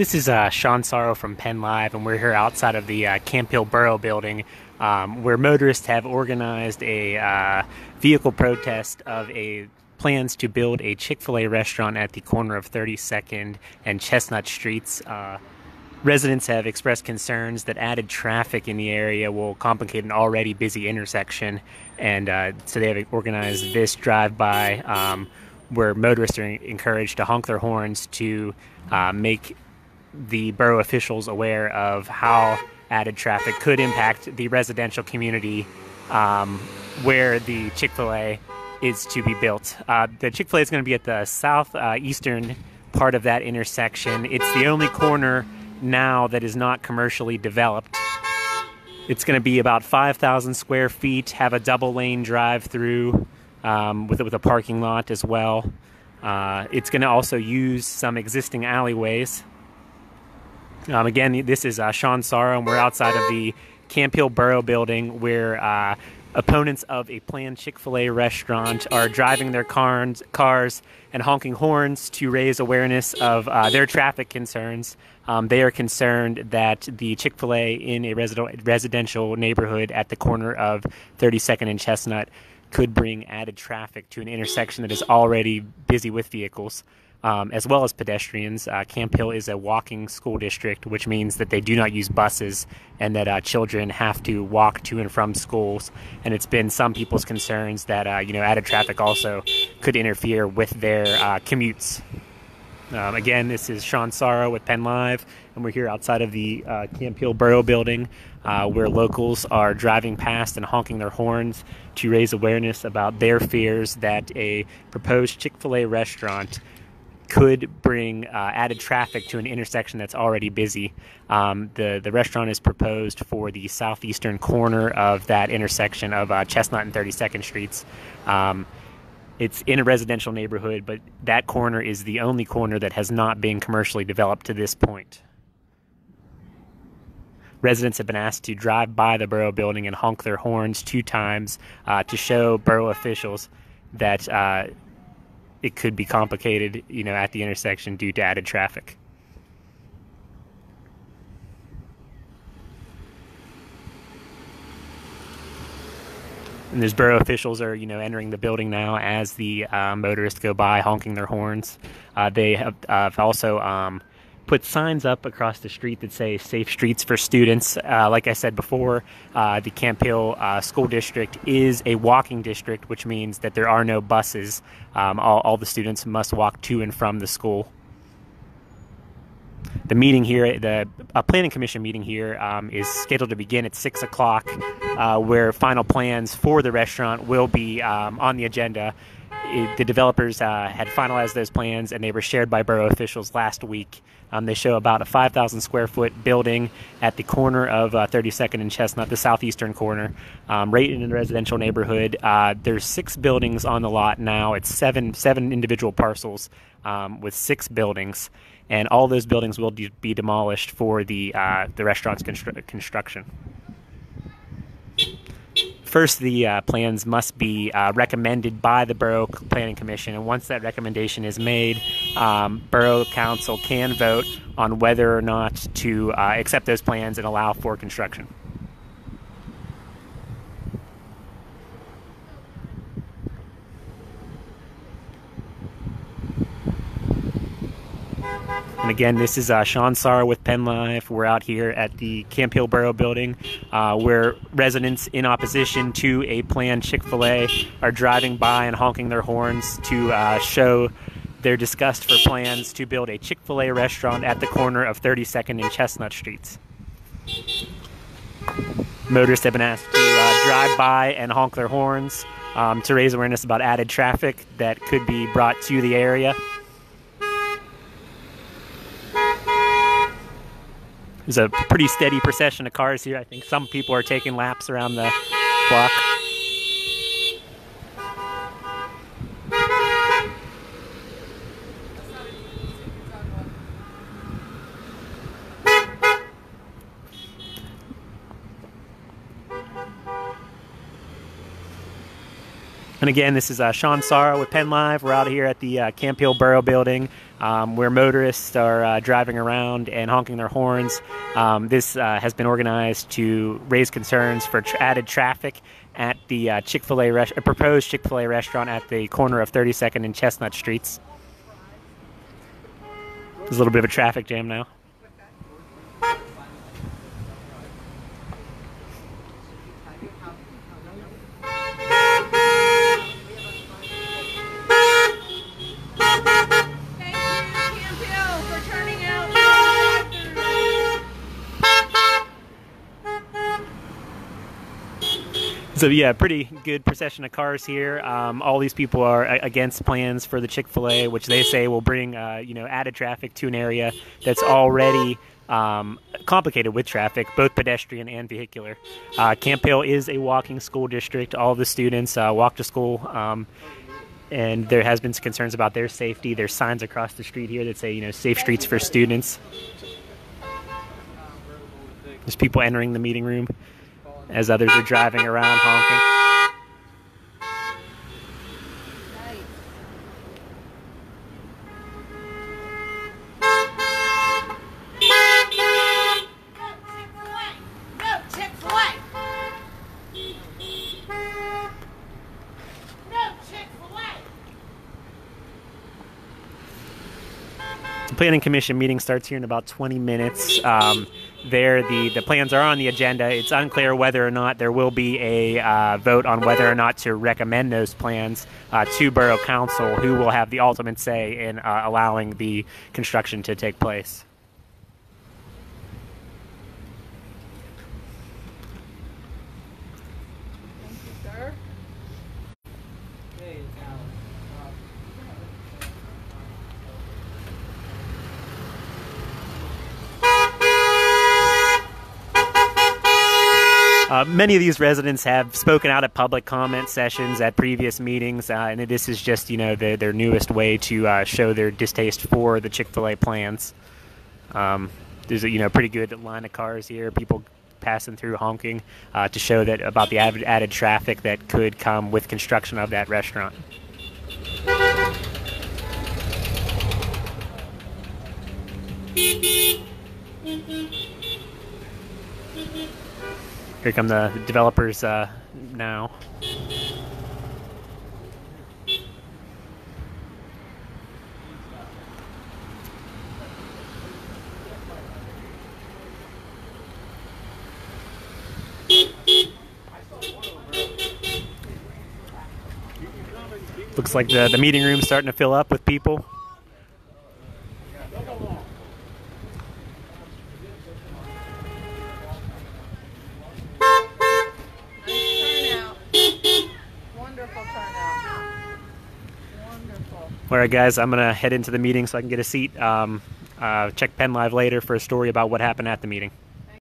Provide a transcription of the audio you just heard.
This is Sean Sorrow from PennLive, and we're here outside of the Camp Hill Borough building, where motorists have organized a vehicle protest of plans to build a Chick-fil-A restaurant at the corner of 32nd and Chestnut Streets. Residents have expressed concerns that added traffic in the area will complicate an already busy intersection, and so they have organized this drive-by where motorists are encouraged to honk their horns to make the borough officials aware of how added traffic could impact the residential community where the Chick-fil-A is to be built. The Chick-fil-A is going to be at the southeastern part of that intersection. It's the only corner now that is not commercially developed. It's going to be about 5,000 square feet, have a double lane drive-through with a parking lot as well. It's going to also use some existing alleyways. Again, this is Sean Sorrow, and we're outside of the Camp Hill Borough building where opponents of a planned Chick-fil-A restaurant are driving their cars and honking horns to raise awareness of their traffic concerns. They are concerned that the Chick-fil-A in a residential neighborhood at the corner of 32nd and Chestnut could bring added traffic to an intersection that is already busy with vehicles, as well as pedestrians. Camp Hill is a walking school district, which means that they do not use buses and that children have to walk to and from schools. And it's been some people's concerns that added traffic also could interfere with their commutes. Again, this is Sean Sorrow with PennLive, and we're here outside of the Camp Hill Borough building where locals are driving past and honking their horns to raise awareness about their fears that a proposed Chick-fil-A restaurant could bring added traffic to an intersection that's already busy. The restaurant is proposed for the southeastern corner of that intersection of Chestnut and 32nd Streets. It's in a residential neighborhood, but that corner is the only corner that has not been commercially developed to this point. Residents have been asked to drive by the borough building and honk their horns 2 times to show borough officials that it could be complicated, at the intersection due to added traffic. And those borough officials are, entering the building now as the motorists go by, honking their horns. They have also put signs up across the street that say "Safe Streets for Students." Like I said before, the Camp Hill School District is a walking district, which means that there are no buses. All the students must walk to and from the school. The meeting here, the Planning Commission meeting here, is scheduled to begin at 6 o'clock, where final plans for the restaurant will be on the agenda. The developers had finalized those plans, and they were shared by borough officials last week. They show about a 5,000 square foot building at the corner of 32nd and Chestnut, the southeastern corner, right in a residential neighborhood. There's 6 buildings on the lot now. It's seven individual parcels with 6 buildings, and all those buildings will be demolished for the restaurant's construction. First, the plans must be recommended by the Borough Planning Commission, and once that recommendation is made, Borough Council can vote on whether or not to accept those plans and allow for construction. And again, this is Sean Sorrow with PennLive. We're out here at the Camp Hill Borough building where residents in opposition to a planned Chick-fil-A are driving by and honking their horns to show their disgust for plans to build a Chick-fil-A restaurant at the corner of 32nd and Chestnut Streets. Motorists have been asked to drive by and honk their horns to raise awareness about added traffic that could be brought to the area. There's a pretty steady procession of cars here. I think some people are taking laps around the block. And again, this is Sean Sorrow with PennLive. We're out here at the Camp Hill Borough building where motorists are driving around and honking their horns. This has been organized to raise concerns for added traffic at the Chick-fil-A proposed Chick-fil-A restaurant at the corner of 32nd and Chestnut Streets. There's a little bit of a traffic jam now. So yeah, pretty good procession of cars here. All these people are against plans for the Chick-fil-A, which they say will bring added traffic to an area that's already complicated with traffic, both pedestrian and vehicular. Camp Hill is a walking school district. All of the students walk to school, and there has been some concerns about their safety. There's signs across the street here that say, safe streets for students. There's people entering the meeting room as others are driving around honking. No Chick-fil-A! No Chick-fil-A! The Planning Commission meeting starts here in about 20 minutes. The plans are on the agenda. It's unclear whether or not there will be a vote on whether or not to recommend those plans to Borough Council, who will have the ultimate say in allowing the construction to take place. Thank you, sir. Many of these residents have spoken out at public comment sessions at previous meetings, and this is just, their newest way to show their distaste for the Chick-fil-A plans. There's a pretty good line of cars here, people passing through honking to show that about the added traffic that could come with construction of that restaurant. Here come the developers now. Looks like the meeting room's starting to fill up with people. Wonderful turnout. Wonderful. All right, guys, I'm going to head into the meeting so I can get a seat. Check PennLive later for a story about what happened at the meeting.